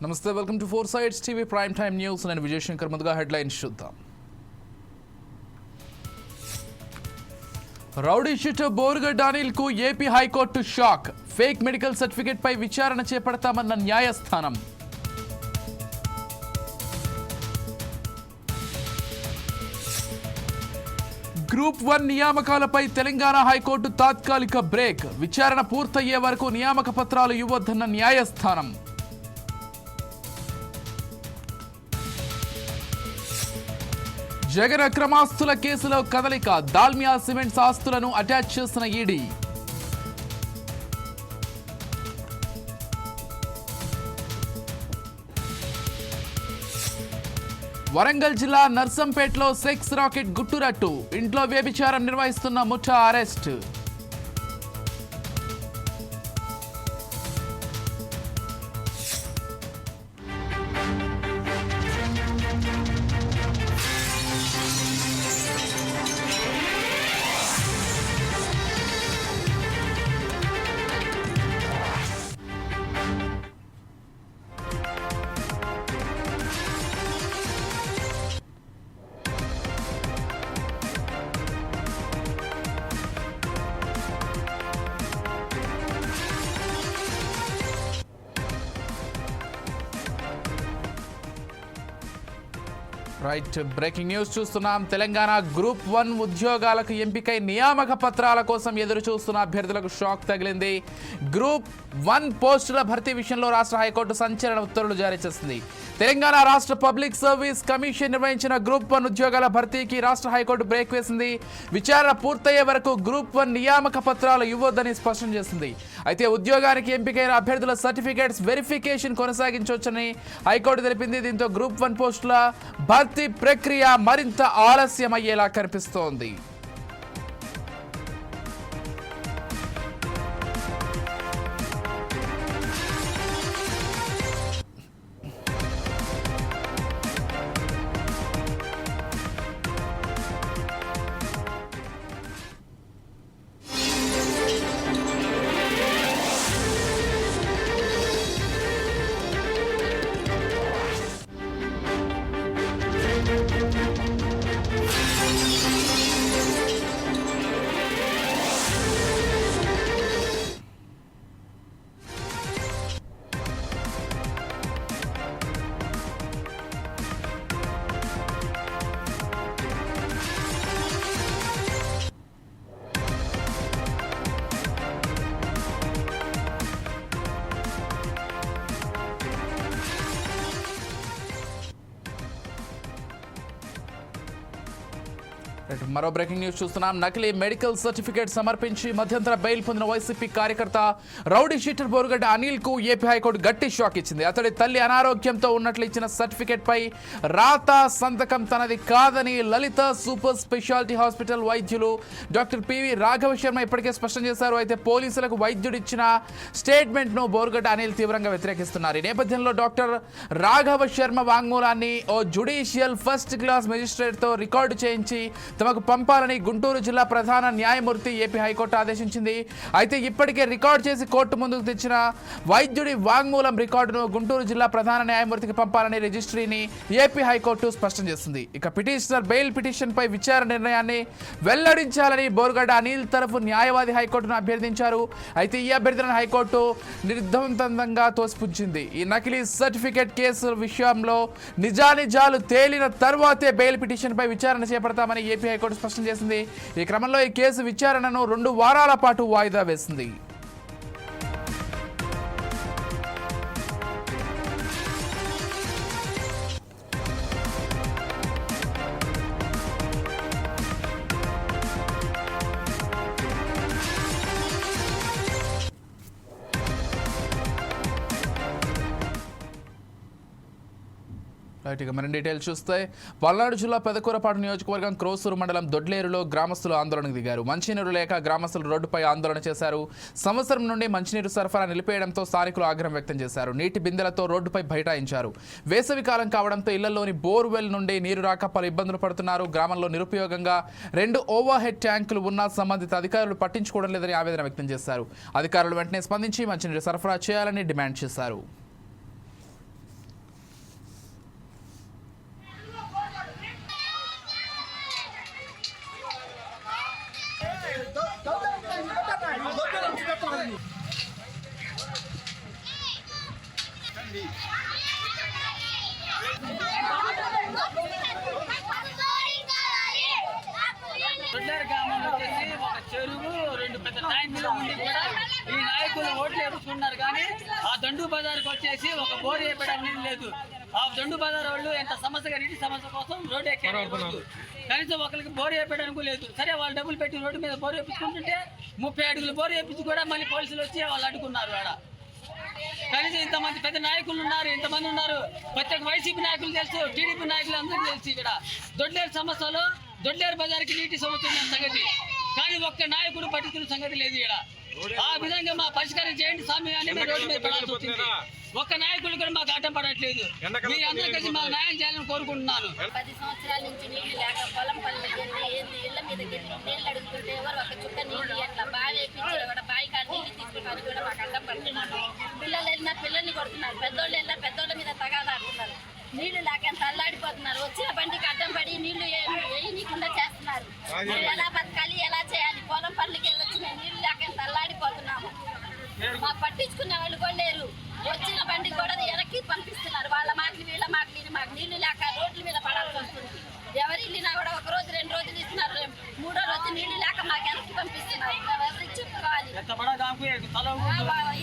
నమస్తే, welcome to four sides TV prime time news. నేను విజయ్ శంకర్. ముందుగా హెడ్లైన్స్ చూద్దాం. రౌడీ షీటర్ బోరుగడ్డ అనిల్కు AP high court shock. Fake medical certificate పై విచారణ చేపడతామన్న న్యాయస్థానం. గ్రూప్ 1 నియామకాలపై తెలంగాణ హైకోర్టు తాత్కాలిక బ్రేక్. విచారణ పూర్తయ్యే వరకు నియామక పత్రాలు ఇవ్వొద్దన్న న్యాయస్థానం. జగన్ అక్రమాస్తుల కేసులో కదలిక. దాల్మియా సిమెంట్స్ ఆస్తులను అటాచ్ చేసిన ఈడీ. వరంగల్ జిల్లా నర్సంపేటలో సెక్స్ రాకెట్ గుట్టురట్టు. ఇంట్లో వ్యభిచారం నిర్వహిస్తున్న ముఠా అరెస్ట్. రైట్, బ్రేకింగ్ న్యూస్ చూస్తున్నాం. తెలంగాణ గ్రూప్ 1 ఉద్యోగాలకు ఎంపికై నియామక పత్రాల కోసం ఎదురు చూస్తున్న అభ్యర్థులకు షాక్ తగిలింది. గ్రూప్ 1 పోస్టుల భర్తీ విషయంలో రాష్ట్ర హైకోర్టు సంచలన ఉత్తర్వులు జారీ చేసింది. తెలంగాణ రాష్ట్ర పబ్లిక్ సర్వీస్ కమిషన్ నిర్వహించిన గ్రూప్ 1 ఉద్యోగాల భర్తీకి రాష్ట్ర హైకోర్టు బ్రేక్ వేసింది. విచారణ పూర్తయ్యే వరకు గ్రూప్ 1 నియామక పత్రాలు ఇవ్వొద్దని స్పష్టం చేసింది. అయితే ఉద్యోగానికి ఎంపికైన అభ్యర్థుల సర్టిఫికేట్స్ వెరిఫికేషన్ కొనసాగించవచ్చని హైకోర్టు తెలిపింది. దీంతో గ్రూప్ 1 పోస్టుల భర్తీ ప్రక్రియ మరింత ఆలస్యమయ్యేలా కనిపిస్తోంది. మరో బ్రేకింగ్ న్యూస్ చూస్తున్నాం. నకిలీ మెడికల్ సర్టిఫికేట్ సమర్పించి మధ్యంతర బెయిల్ పొందిన వైసీపీ కార్యకర్త రౌడీ షీటర్ బోరుగడ్డ అనిల్ కు ఏపీ హైకోర్టు గట్టి షాక్ ఇచ్చింది. అతడి తల్లి అనారోగ్యంతో ఉన్నట్లు ఇచ్చిన సర్టిఫికేట్ పై రాత సంతకం తనది కాదని లలిత సూపర్ స్పెషాలిటీ హాస్పిటల్ వైద్యులు డాక్టర్ పివి రాఘవ శర్మ ఇప్పటికే స్పష్టం చేశారు. అయితే పోలీసులకు వైద్యుడు ఇచ్చిన స్టేట్మెంట్ ను బోరుగడ్డ అనిల్ తీవ్రంగా వ్యతిరేకిస్తున్నారు. ఈ నేపథ్యంలో డాక్టర్ రాఘవ శర్మ వాంగ్మూలాన్ని ఓ జ్యుడిషియల్ ఫస్ట్ క్లాస్ మెజిస్ట్రేట్ తో రికార్డు చేయించి తమకు పంపాలని గుంటూరు జిల్లా ప్రధాన న్యాయమూర్తి ఏపీ హైకోర్టు ఆదేశించింది. అయితే ఇప్పటికే రికార్డు చేసి కోర్టు ముందుకు తెచ్చిన వైద్యుడి వాంగ్మూలం రికార్డును గుంటూరు జిల్లా ప్రధాన న్యాయమూర్తికి పంపాలని రిజిస్ట్రీని ఏపీ హైకోర్టు స్పష్టం చేసింది. ఇక పిటిషనర్ బెయిల్ పిటిషన్ పై విచారణ నిర్ణయాన్ని వెల్లడించాలని బోరుగడ్డ అనిల్ తరఫు న్యాయవాది హైకోర్టును అభ్యర్థించారు. అయితే ఈ అభ్యర్థనను హైకోర్టు నిర్ధవంతంగా తోసిపుచ్చింది. ఈ నకిలీ సర్టిఫికేట్ కేసు విషయంలో నిజానిజాలు తేలిన తర్వాతే బెయిల్ పిటిషన్ పై విచారణ చేపడతామని ఏపీ హైకోర్టు స్పష్టం చేసింది. ఈ క్రమంలో ఈ కేసు విచారణను 2 వారాల పాటు వాయిదా వేసింది. రైట్, ఇక మరిన్ని డీటెయిల్స్ చూస్తే పల్నాడు జిల్లా పెదకూరపాడు నియోజకవర్గం క్రోసూరు మండలం దొడ్లేరులో గ్రామస్తులు ఆందోళనకు దిగారు. మంచినీరు లేక గ్రామస్తులు రోడ్డుపై ఆందోళన చేశారు. సంవత్సరం నుండి మంచినీరు సరఫరా నిలిపేయడంతో స్థానికులు ఆగ్రహం వ్యక్తం చేశారు. నీటి బిందెలతో రోడ్డుపై బైఠాయించారు. వేసవి కాలం కావడంతో ఇళ్లలోని బోర్వెల్ నుండి నీరు రాక పలు ఇబ్బందులు పడుతున్నారు. గ్రామంలో నిరుపయోగంగా 2 ఓవర్ హెడ్ ట్యాంకులు ఉన్నా సంబంధిత అధికారులు పట్టించుకోవడం లేదని ఆవేదన వ్యక్తం చేశారు. అధికారులు వెంటనే స్పందించి మంచినీరు సరఫరా చేయాలని డిమాండ్ చేశారు. జరిగింది. గ్రామంలో వచ్చేసి ఒక చెరువు, 2 పెద్ద ట్యాంకులు ఉండి కూడా ఈ నాయకులు ఓట్లు వేపించుకున్నారు. కానీ ఆ దండు బజార్కి వచ్చేసి ఒక బోర్ వేయడం లేదు. ఆ దండు బజార్ వాళ్ళు ఎంత సమస్యగా నీటి సమస్య కోసం రోడ్డు ఎక్కారు. కనీసం ఒకరికి బోర్ వేయడానికి లేదు. సరే వాళ్ళు డబ్బులు పెట్టి రోడ్డు మీద బోర్ వేయించుకుంటుంటే 30 అడుగులు బోర్ వేయించి కూడా మళ్ళీ పోలీసులు వచ్చి వాళ్ళు అడ్డుకున్నారు. ఆడ కనీసం ఇంతమంది పెద్ద నాయకులు ఉన్నారు, ఇంతమంది ఉన్నారు. ప్రత్యేక వైసీపీ నాయకులు తెలుసు, టీడీపీ నాయకులు అందరికీ తెలుసు. ఇక్కడ దొడ్లేరు సమస్యలో దొడ్లేరు బజార్కి నీటి సమస్య ఉన్న సంగతి, కానీ ఒక్క నాయకుడు పట్టించుకున్న సంగతి లేదు. ఇక్కడ ఆ విధంగా మా పరిష్కారం చేయండి స్వామి అని మేము రోడ్డు మీద పడాల్సి వచ్చింది. ఒక్క నాయకుడు కూడా మాకు అడ్డం పడట్లేదు. మీరు అందరూ కలిసి మాకు న్యాయం చేయాలని కోరుకుంటున్నాను. 10 సంవత్సరాల నుంచి నీళ్లు లేక పొలం పనులకి ఏంది ఇళ్ల మీదకి నీళ్ళు అడుగుతుంటే ఎవరు ఒక చుక్క నీళ్ళు ఎట్లా బావి వేయించారు కూడా బావి కాడ నీళ్ళు తీసుకుంటారు కూడా మాకు అడ్డం పడుతున్నారు. పిల్లలు వెళ్ళినా పిల్లల్ని కొడుతున్నారు, పెద్దోళ్ళు వెళ్ళినా పెద్దోళ్ళ మీద తగాదాడుతున్నారు. నీళ్లు లేక ఎంత అల్లాడిపోతున్నారు. వచ్చిన బండికి అడ్డం పడి నీళ్లు వేయనీయకుండా చేస్తున్నారు. మీరు ఎలా బతకాలి, ఎలా చేయాలి? పొలం పనులకి వెళ్ళొచ్చి మేము నీళ్లు లేక ఎంత అల్లాడిపోతున్నాము. మాకు పట్టించుకునే వాళ్ళు కూడా లేరు. వచ్చిన బండి కూడా వెనక్కి పంపిస్తున్నారు. వాళ్ళ మాటలు వీళ్ళ మాటలు మాకు నీళ్లు లేక రోడ్ల మీద పడాల్సి వస్తుంది. ఎవరు వెళ్ళినా కూడా 1 రోజు 2 రోజులు ఇస్తున్నారు. 3వ రోజు నీళ్లు లేక మాకు వెనక్కి పంపిస్తున్నారు. ఎవరికి చెప్పుకోవాలి?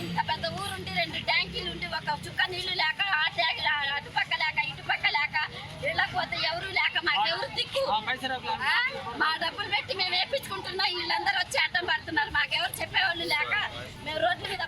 ఇంత పెద్ద ఊరుండి 2 ట్యాంకీలు ఉండి ఒక చుక్క నీళ్లు లేక అటుపక్క లేక ఇటుపక్క లేక వెళ్ళకపోతే ఎవరు లేక మాకెవరు దిక్కు? మా డబ్బులు పెట్టి మేము వేయించుకుంటున్నాం. వీళ్ళందరూ వచ్చి అడ్డం పడుతున్నారు. మాకెవరు చెప్పేవాళ్ళు లేక మేము రోడ్ల మీద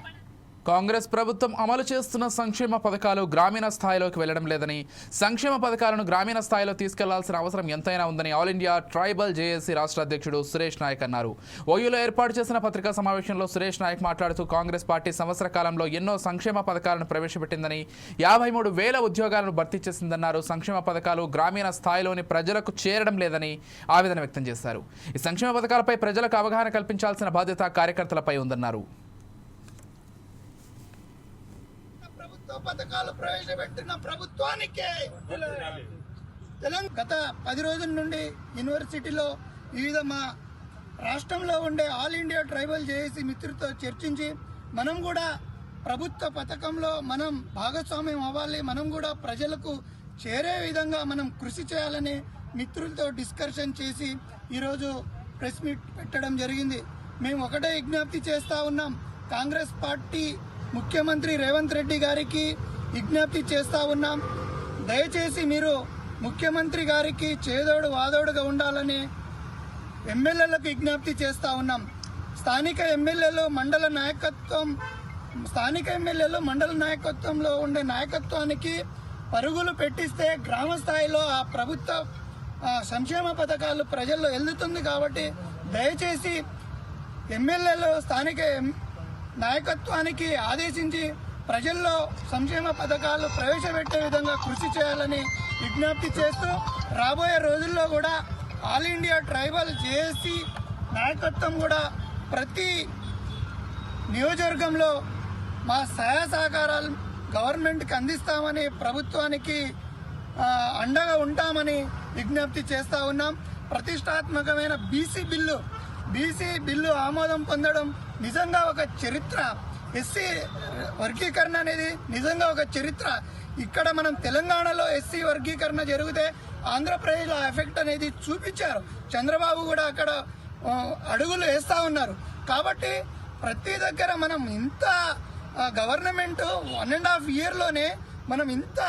కాంగ్రెస్ ప్రభుత్వం అమలు చేస్తున్న సంక్షేమ పథకాలు గ్రామీణ స్థాయిలోకి వెళ్లడం లేదని, సంక్షేమ పథకాలను గ్రామీణ స్థాయిలో తీసుకెళ్లాల్సిన అవసరం ఎంతైనా ఉందని ఆల్ ఇండియా ట్రైబల్ జేఏసీ రాష్ట్ర అధ్యక్షుడు సురేష్ నాయక్ అన్నారు. ఓయూలో ఏర్పాటు చేసిన పత్రికా సమావేశంలో సురేష్ నాయక్ మాట్లాడుతూ కాంగ్రెస్ పార్టీ సంవత్సర కాలంలో ఎన్నో సంక్షేమ పథకాలను ప్రవేశపెట్టిందని, 53,000 ఉద్యోగాలను భర్తీ చేసిందన్నారు. సంక్షేమ పథకాలు గ్రామీణ స్థాయిలోని ప్రజలకు చేరడం లేదని ఆవేదన వ్యక్తం చేశారు. ఈ సంక్షేమ పథకాలపై ప్రజలకు అవగాహన కల్పించాల్సిన బాధ్యత కార్యకర్తలపై ఉందన్నారు. పథకాలు ప్రవేశపెట్టిన ప్రభుత్వానికే గత 10 రోజుల నుండి యూనివర్సిటీలో వివిధ మా రాష్ట్రంలో ఉండే ఆల్ ఇండియా ట్రైబల్ జేఏసీ మిత్రులతో చర్చించి మనం కూడా ప్రభుత్వ పథకంలో మనం భాగస్వామ్యం అవ్వాలి, మనం కూడా ప్రజలకు చేరే విధంగా మనం కృషి చేయాలని మిత్రులతో డిస్కషన్ చేసి ఈరోజు ప్రెస్ మీట్ పెట్టడం జరిగింది. మేము ఒకటే విజ్ఞప్తి చేస్తూ ఉన్నాం. కాంగ్రెస్ పార్టీ ముఖ్యమంత్రి రేవంత్ రెడ్డి గారికి విజ్ఞప్తి చేస్తూ ఉన్నాం. దయచేసి మీరు ముఖ్యమంత్రి గారికి చేదోడు వాదోడుగా ఉండాలని ఎమ్మెల్యేలకు విజ్ఞప్తి చేస్తూ ఉన్నాం. స్థానిక ఎమ్మెల్యేలు మండల నాయకత్వంలో ఉండే నాయకత్వానికి పరుగులు పెట్టిస్తే గ్రామ స్థాయిలో ఆ ప్రభుత్వ సంక్షేమ పథకాలు ప్రజల్లో వెళ్తుంది. కాబట్టి దయచేసి ఎమ్మెల్యేలు స్థానిక నాయకత్వానికి ఆదేశించి ప్రజల్లో సంక్షేమ పథకాలు ప్రవేశపెట్టే విధంగా కృషి చేయాలని విజ్ఞప్తి చేస్తూ రాబోయే రోజుల్లో కూడా ఆల్ ఇండియా ట్రైబల్ జేఏసీ నాయకత్వం కూడా ప్రతి నియోజకవర్గంలో మా సహాయ సహకారాలు గవర్నమెంట్కి అందిస్తామని, ప్రభుత్వానికి అండగా ఉంటామని విజ్ఞప్తి చేస్తూ ఉన్నాం. ప్రతిష్టాత్మకమైన బీసీ బిల్లు ఆమోదం పొందడం నిజంగా ఒక చరిత్ర. ఎస్సీ వర్గీకరణ అనేది నిజంగా ఒక చరిత్ర. ఇక్కడ మనం తెలంగాణలో ఎస్సీ వర్గీకరణ జరిగితే ఆంధ్రప్రదేశ్లో ఎఫెక్ట్ అనేది చూపించారు. చంద్రబాబు కూడా అక్కడ అడుగులు వేస్తూ ఉన్నారు. కాబట్టి ప్రతి దగ్గర మనం ఇంత గవర్నమెంట్ 1.5 ఇయర్లోనే మనం ఇంత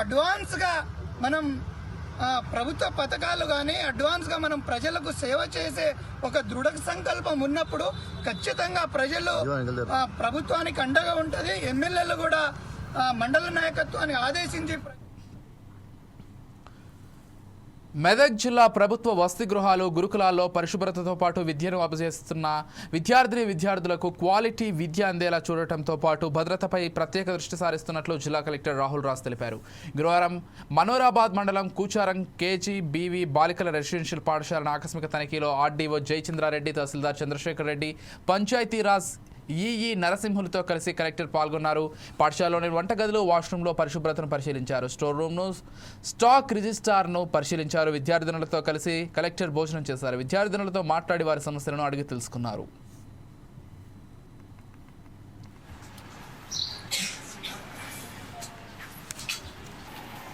అడ్వాన్స్గా మనం ప్రభుత్వ పథకాలు కానీ అడ్వాన్స్గా మనం ప్రజలకు సేవ చేసే ఒక దృఢ సంకల్పం ఉన్నప్పుడు ఖచ్చితంగా ప్రజలు ప్రభుత్వానికి అండగా ఉంటుంది. ఎమ్మెల్యేలు కూడా మండల నాయకత్వాన్ని ఆదేశించి మెదక్ జిల్లా ప్రభుత్వ వసతి గృహాలు, గురుకులాల్లో పరిశుభ్రతతో పాటు విద్యను అభ్యసిస్తున్న విద్యార్థులకు క్వాలిటీ విద్య అందేలా చూడటంతో పాటు భద్రతపై ప్రత్యేక దృష్టి సారిస్తున్నట్లు జిల్లా కలెక్టర్ రాహుల్ రాజ్ తెలిపారు. గురువారం మనోరాబాద్ మండలం కూచారం కేజీబీవీ బాలికల రెసిడెన్షియల్ పాఠశాలను ఆకస్మిక తనిఖీలో ఆర్డీఓ జయచంద్రారెడ్డి, తహసీల్దార్ చంద్రశేఖర్ రెడ్డి, పంచాయతీరాజ్ ఈఈ నరసింహులతో కలిసి కలెక్టర్ పాల్గొన్నారు. పాఠశాలలోని వంటగదిలో, వాష్రూమ్లో పరిశుభ్రతను పరిశీలించారు. స్టోర్ రూమ్ను, స్టాక్ రిజిస్టార్ను పరిశీలించారు. విద్యార్థినులతో కలిసి కలెక్టర్ భోజనం చేశారు. విద్యార్థినులతో మాట్లాడి వారి సమస్యలను అడిగి తెలుసుకున్నారు.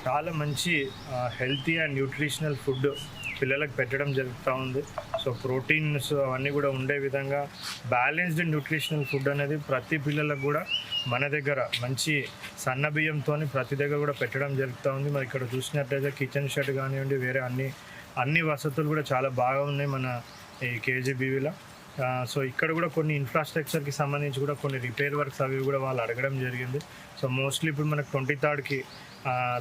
చాలా మంచి హెల్తీ అండ్ న్యూట్రిషనల్ ఫుడ్ పిల్లలకు పెట్టడం జరుగుతూ ఉంది. సో ప్రోటీన్స్ అవన్నీ కూడా ఉండే విధంగా బ్యాలెన్స్డ్ న్యూట్రిషనల్ ఫుడ్ అనేది ప్రతి పిల్లలకు కూడా మన దగ్గర మంచి సన్న బియ్యంతో ప్రతి దగ్గర కూడా పెట్టడం జరుగుతూ ఉంది. మరి ఇక్కడ చూసినట్లయితే కిచెన్ షెడ్ కానివ్వండి, వేరే అన్ని వసతులు కూడా చాలా బాగా ఉన్నాయి మన ఈ కేజీబీవీలో. సో ఇక్కడ కూడా కొన్ని ఇన్ఫ్రాస్ట్రక్చర్కి సంబంధించి కూడా కొన్ని రిపేర్ వర్క్స్ అవి కూడా వాళ్ళు అడగడం జరిగింది. సో మోస్ట్లీ ఇప్పుడు మనకు 23కి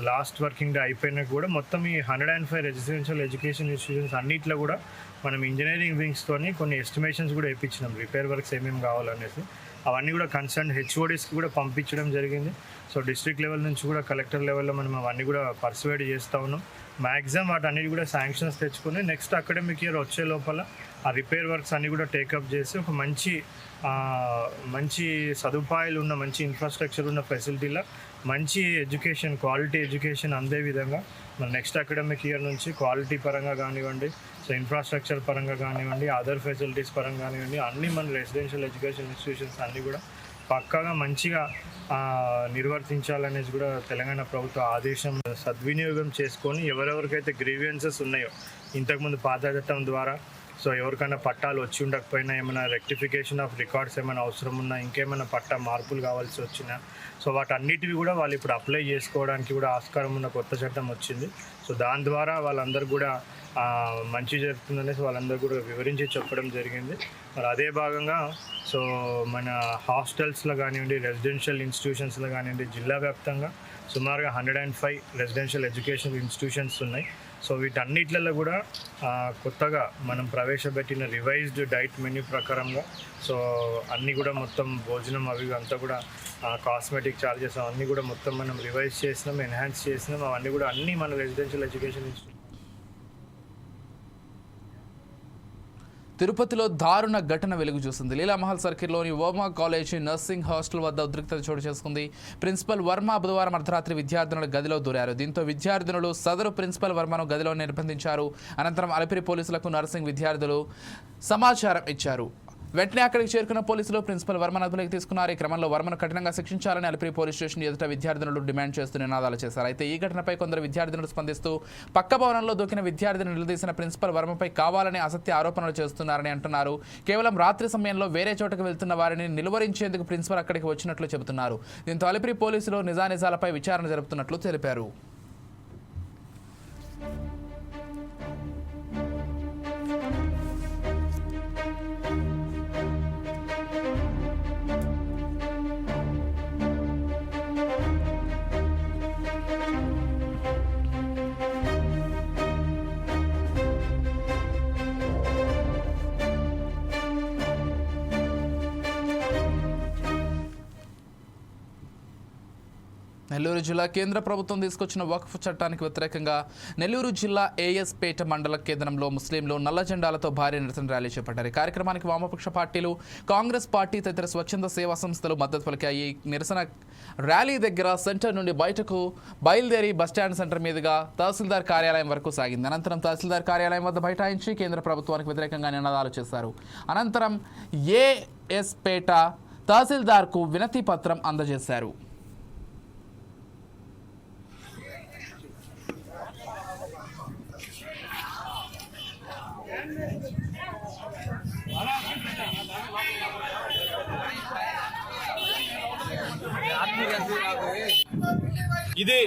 లాస్ట్ వర్కింగ్ డే అయిపోయినా కూడా మొత్తం ఈ 105 రెసిడెన్షియల్ ఎడ్యుకేషన్ ఇన్స్టిట్యూషన్స్ అన్నిట్లో కూడా మనం ఇంజనీరింగ్ వింగ్స్తోని కొన్ని ఎస్టిమేషన్స్ కూడా వేయించినాం రిపేర్ వర్క్స్ ఏమేమి కావాలనేసి. అవన్నీ కూడా కన్సర్న్ హెచ్ఓడీస్కి కూడా పంపించడం జరిగింది. సో డిస్ట్రిక్ట్ లెవెల్ నుంచి కూడా కలెక్టర్ లెవెల్లో మనం అవన్నీ కూడా పర్సువేడ్ చేస్తూ ఉన్నాం. మ్యాక్సిమం వాటన్నిటి కూడా శాంక్షన్స్ తెచ్చుకొని నెక్స్ట్ అకాడమిక్ ఇయర్ వచ్చే లోపల ఆ రిపేర్ వర్క్స్ అన్నీ కూడా టేకప్ చేసి ఒక మంచి సదుపాయాలు ఉన్న మంచి ఇన్ఫ్రాస్ట్రక్చర్ ఉన్న ఫెసిలిటీలో మంచి ఎడ్యుకేషన్, క్వాలిటీ ఎడ్యుకేషన్ అందే విధంగా మన నెక్స్ట్ అకాడమిక్ ఇయర్ నుంచి క్వాలిటీ పరంగా కానివ్వండి, సో ఇన్ఫ్రాస్ట్రక్చర్ పరంగా కానివ్వండి, అదర్ ఫెసిలిటీస్ పరంగా కానివ్వండి, అన్నీ మన రెసిడెన్షియల్ ఎడ్యుకేషన్ ఇన్స్టిట్యూషన్స్ అన్నీ కూడా పక్కాగా మంచిగా నిర్వర్తించాలనేసి కూడా తెలంగాణ ప్రభుత్వ ఆదేశం. సద్వినియోగం చేసుకొని ఎవరెవరికైతే గ్రీవియన్సెస్ ఉన్నాయో ఇంతకుముందు పాత చట్టం ద్వారా, సో ఎవరికైనా పట్టాలు వచ్చి ఉండకపోయినా, ఏమైనా రెక్టిఫికేషన్ ఆఫ్ రికార్డ్స్ ఏమైనా అవసరం ఉన్నా, ఇంకేమైనా పట్టా మార్పులు కావాల్సి వచ్చినా, సో వాటన్నిటివి కూడా వాళ్ళు ఇప్పుడు అప్లై చేసుకోవడానికి కూడా ఆస్కారం ఉన్న కొత్త చట్టం వచ్చింది. సో దాని ద్వారా వాళ్ళందరూ కూడా మంచి జరుగుతుందనేసి వాళ్ళందరూ కూడా వివరించి చెప్పడం జరిగింది. మరి అదే భాగంగా సో మన హాస్టల్స్లో కానివ్వండి, రెసిడెన్షియల్ ఇన్స్టిట్యూషన్స్లో కానివ్వండి, జిల్లా వ్యాప్తంగా సుమారుగా 105 రెసిడెన్షియల్ ఎడ్యుకేషన్ ఇన్స్టిట్యూషన్స్ ఉన్నాయి. సో వీటన్నిట్లలో కూడా కొత్తగా మనం ప్రవేశపెట్టిన రివైజ్డ్ డైట్ మెన్యూ ప్రకారంగా సో అన్నీ కూడా మొత్తం భోజనం అవి అంతా కూడా కాస్మెటిక్ చార్జెస్ అవన్నీ కూడా మొత్తం మనం రివైజ్ చేసినాం, ఎన్హాన్స్ చేసినాం. అవన్నీ కూడా అన్నీ మన రెసిడెన్షియల్ ఎడ్యుకేషన్ ఇన్స్టిట్యూట్. తిరుపతిలో దారుణ ఘటన వెలుగు చూసింది. లీలామహల్ సర్కిల్లోని ఓమా కాలేజీ నర్సింగ్ హాస్టల్ వద్ద ఉద్రిక్తత చోటు చేసుకుంది. ప్రిన్సిపల్ వర్మ బుధవారం అర్ధరాత్రి విద్యార్థినుల గదిలో దూరారు. దీంతో విద్యార్థినులు సదరు ప్రిన్సిపల్ వర్మను గదిలో నిర్బంధించారు. అనంతరం అలిపిరి పోలీసులకు నర్సింగ్ విద్యార్థులు సమాచారం ఇచ్చారు. వెంటనే అక్కడికి చేరుకున్న పోలీసులు ప్రిన్సిపల్ వర్మను అదుపులోకి తీసుకున్నారు. ఈ క్రమంలో వర్మను కఠినంగా శిక్షించాలని అలిపిరి పోలీస్ స్టేషన్ ఎదుట విద్యార్థినులు డిమాండ్ చేస్తూ నినాదాలు చేశారు. అయితే ఈ ఘటనపై కొందరు విద్యార్థినులు స్పందిస్తూ పక్క భవనంలో దూకిన విద్యార్థిని నిలదీసిన ప్రిన్సిపల్ వర్మపై కావాలని అసత్య ఆరోపణలు చేస్తున్నారని అంటున్నారు. కేవలం రాత్రి సమయంలో వేరే చోటకు వెళ్తున్న వారిని నిలువరించేందుకు ప్రిన్సిపల్ అక్కడికి వచ్చినట్లు చెబుతున్నారు. దీంతో అలిపిరి పోలీసులు నిజానిజాలపై విచారణ జరుపుతున్నట్లు తెలిపారు. నెల్లూరు జిల్లా కేంద్ర ప్రభుత్వం తీసుకొచ్చిన వక్ఫ్ చట్టానికి వ్యతిరేకంగా నెల్లూరు జిల్లా ఏఎస్పేట మండల కేంద్రంలో ముస్లింలు నల్ల జెండాలతో భారీ నిరసన ర్యాలీ చేపట్టారు. ఈ కార్యక్రమానికి వామపక్ష పార్టీలు, కాంగ్రెస్ పార్టీ తదితర స్వచ్ఛంద సేవా సంస్థలు మద్దతు పలికాయి. నిరసన ర్యాలీ దగ్గర సెంటర్ నుండి బయటకు బయలుదేరి బస్టాండ్ సెంటర్ మీదుగా తహసీల్దార్ కార్యాలయం వరకు సాగింది. అనంతరం తహసీల్దార్ కార్యాలయం వద్ద బైఠాయించి కేంద్ర ప్రభుత్వానికి వ్యతిరేకంగా నినాదాలు చేశారు. అనంతరం ఏఎస్పేట తహసీల్దార్కు వినతి పత్రం అందజేశారు. ఇది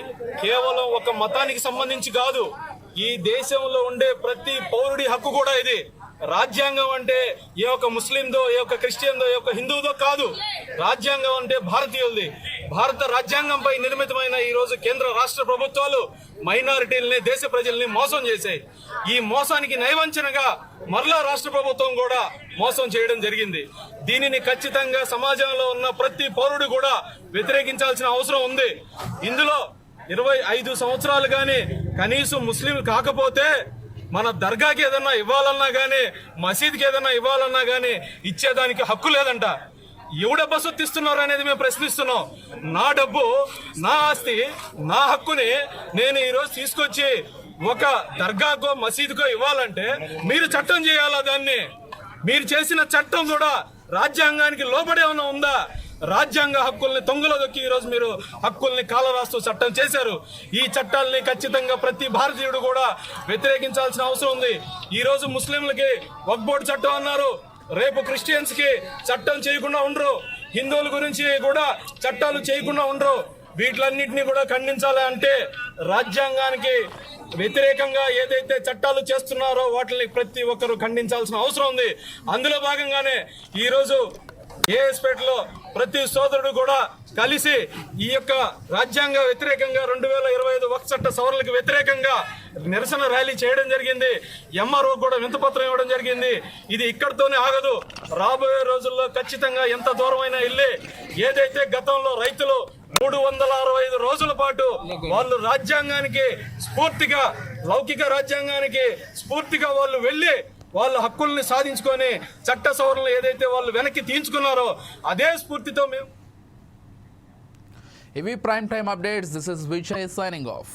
కేవలం ఒక మతానికి సంబంధించి కాదు, ఈ దేశంలో ఉండే ప్రతి పౌరుడి హక్కు కూడా ఇది. రాజ్యాంగం అంటే ఏ ఒక్క ముస్లిందో, ఏ ఒక్క క్రిస్టియన్దో, ఏ ఒక్క హిందువుదో కాదు. రాజ్యాంగం అంటే భారతీయులది. భారత రాజ్యాంగంపై నిర్మితమైన ఈ రోజు కేంద్ర రాష్ట్ర ప్రభుత్వాలు మైనారిటీలని, దేశ ప్రజల్ని మోసం చేశాయి. ఈ మోసానికి నయవంచనగా మరలా రాష్ట్ర ప్రభుత్వం కూడా మోసం చేయడం జరిగింది. దీనిని ఖచ్చితంగా సమాజంలో ఉన్న ప్రతి పౌరుడు కూడా వ్యతిరేకించాల్సిన అవసరం ఉంది. ఇందులో 25 సంవత్సరాలు కానీ కనీసం ముస్లింలు కాకపోతే మన దర్గాకి ఏదన్నా ఇవ్వాలన్నా గానీ, మసీద్కి ఏదన్నా ఇవ్వాలన్నా గానీ ఇచ్చేదానికి హక్కు లేదంట. ఎవడ బసొత్తు ఇస్తున్నారు అనేది మేము ప్రశ్నిస్తున్నాం. నా డబ్బు, నా ఆస్తి, నా హక్కుని నేను ఈరోజు తీసుకొచ్చి ఒక దర్గాకో మసీదుకో ఇవ్వాలంటే మీరు చట్టం చేయాలా? దాన్ని మీరు చేసిన చట్టం కూడా రాజ్యాంగానికి లోబడే ఉందా? రాజ్యాంగ హక్కుల్ని తొంగలో దొక్కి ఈరోజు మీరు హక్కుల్ని కాలరాస్తూ చట్టం చేశారు. ఈ చట్టాలని ఖచ్చితంగా ప్రతి భారతీయుడు కూడా వ్యతిరేకించాల్సిన అవసరం ఉంది. ఈ రోజు ముస్లింలకి వక్ఫ్ బోర్డు చట్టం అన్నారు, రేపు క్రిస్టియన్స్ కి చట్టం చేయకుండా ఉండరు, హిందువుల గురించి కూడా చట్టాలు చేయకుండా ఉండరు. వీటిలన్నింటినీ కూడా ఖండించాలి అంటే రాజ్యాంగానికి వ్యతిరేకంగా ఏదైతే చట్టాలు చేస్తున్నారో వాటిని ప్రతి ఒక్కరు ఖండించాల్సిన అవసరం ఉంది. అందులో భాగంగానే ఈరోజు ఏఎస్పేటలో ప్రతి సోదరుడు కూడా కలిసి ఈ యొక్క రాజ్యాంగ వ్యతిరేకంగా 2025 వక్ఫ్ చట్ట సవరణలకు వ్యతిరేకంగా నిరసన ర్యాలీ చేయడం జరిగింది. ఎంఆర్ఓ కూడా వింతపత్రం ఇవ్వడం జరిగింది. ఇది ఇక్కడితోనే ఆగదు, రాబోయే రోజుల్లో ఖచ్చితంగా ఎంత దూరమైనా వెళ్ళి ఏదైతే గతంలో రైతులు 365 రోజుల పాటు వాళ్ళు రాజ్యాంగానికి స్ఫూర్తిగా, లౌకిక రాజ్యాంగానికి స్ఫూర్తిగా వాళ్ళు వెళ్ళి వాళ్ళ హక్కుల్ని సాధించుకొని చట్ట సవరణలు ఏదైతే వాళ్ళు వెనక్కి తీయించుకున్నారో అదే స్ఫూర్తితో మేము ఇవి prime time updates. This is Vijay signing off.